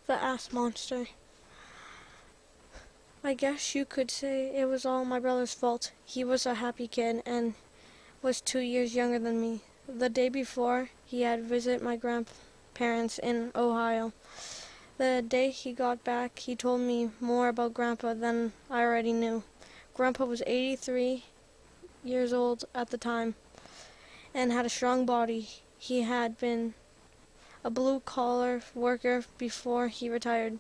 The ass monster. I guess you could say it was all my brother's fault. He was a happy kid and was 2 years younger than me. The day before, he had visited my grandparents in Ohio. The day he got back, he told me more about Grandpa than I already knew. Grandpa was 83 years old at the time and had a strong body. He had been a blue-collar worker before he retired,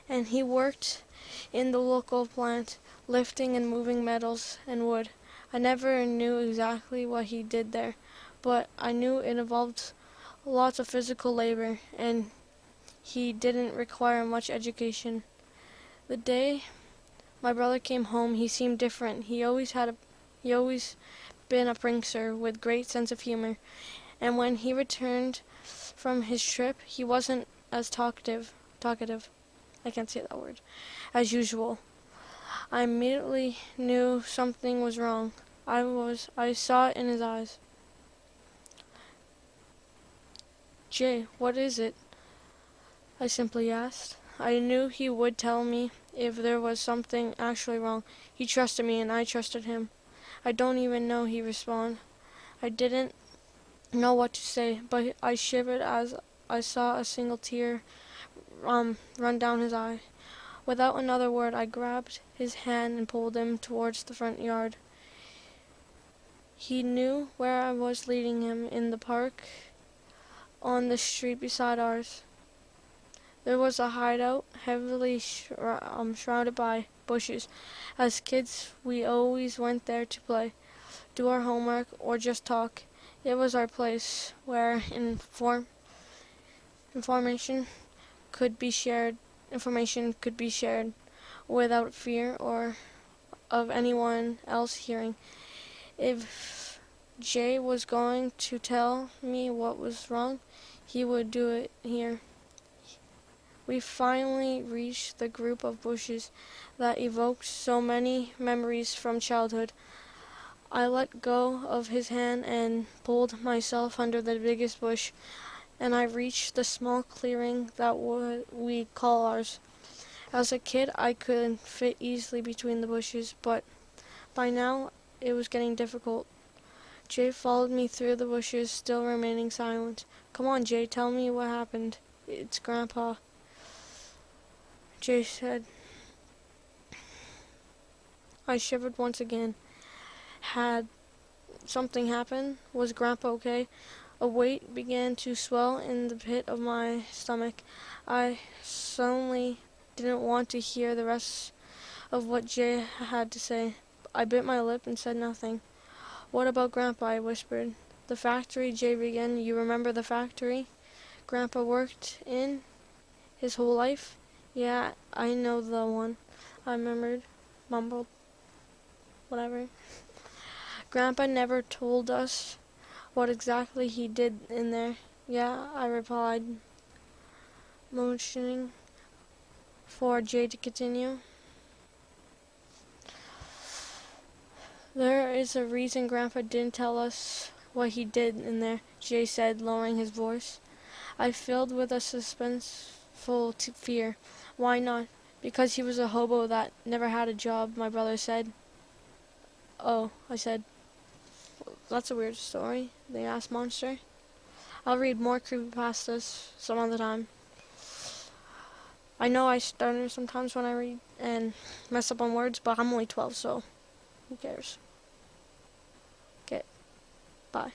and he worked in the local plant, lifting and moving metals and wood. I never knew exactly what he did there, but I knew it involved lots of physical labor, and he didn't require much education. The day my brother came home, he seemed different. He always been a prankster with great sense of humor, and when he returned from his trip, he wasn't as talkative, I can't say that word, as usual. I immediately knew something was wrong. I saw it in his eyes. Jay, what is it? I simply asked. I knew he would tell me if there was something actually wrong. He trusted me and I trusted him. I don't even know he responded. I didn't know what to say, but I shivered as I saw a single tear run down his eye. Without another word, I grabbed his hand and pulled him towards the front yard. He knew where I was leading him, in the park on the street beside ours. There was a hideout heavily shrouded by bushes. As kids, we always went there to play, do our homework, or just talk. It was our place where information could be shared. Information could be shared without fear or of anyone else hearing. If Jay was going to tell me what was wrong, he would do it here. We finally reached the group of bushes that evoked so many memories from childhood. I let go of his hand and pulled myself under the biggest bush, and I reached the small clearing that we call ours. As a kid, I could fit easily between the bushes, but by now it was getting difficult. Jay followed me through the bushes, still remaining silent. Come on, Jay, tell me what happened. It's Grandpa, Jay said. I shivered once again. Had something happened? Was Grandpa okay? A weight began to swell in the pit of my stomach. I suddenly didn't want to hear the rest of what Jay had to say. I bit my lip and said nothing. What about Grandpa? I whispered. The factory, Jay began. You remember the factory Grandpa worked in his whole life? Yeah, I know the one, I mumbled, whatever. Grandpa never told us what exactly he did in there. Yeah, I replied, motioning for Jay to continue. There is a reason Grandpa didn't tell us what he did in there, Jay said, lowering his voice. I filled with a suspenseful fear. Why not? Because he was a hobo that never had a job, my brother said. Oh, I said. That's a weird story, the ass monster. I'll read more creepypastas some other time. I know I stutter sometimes when I read and mess up on words, but I'm only 12, so who cares? Okay, bye.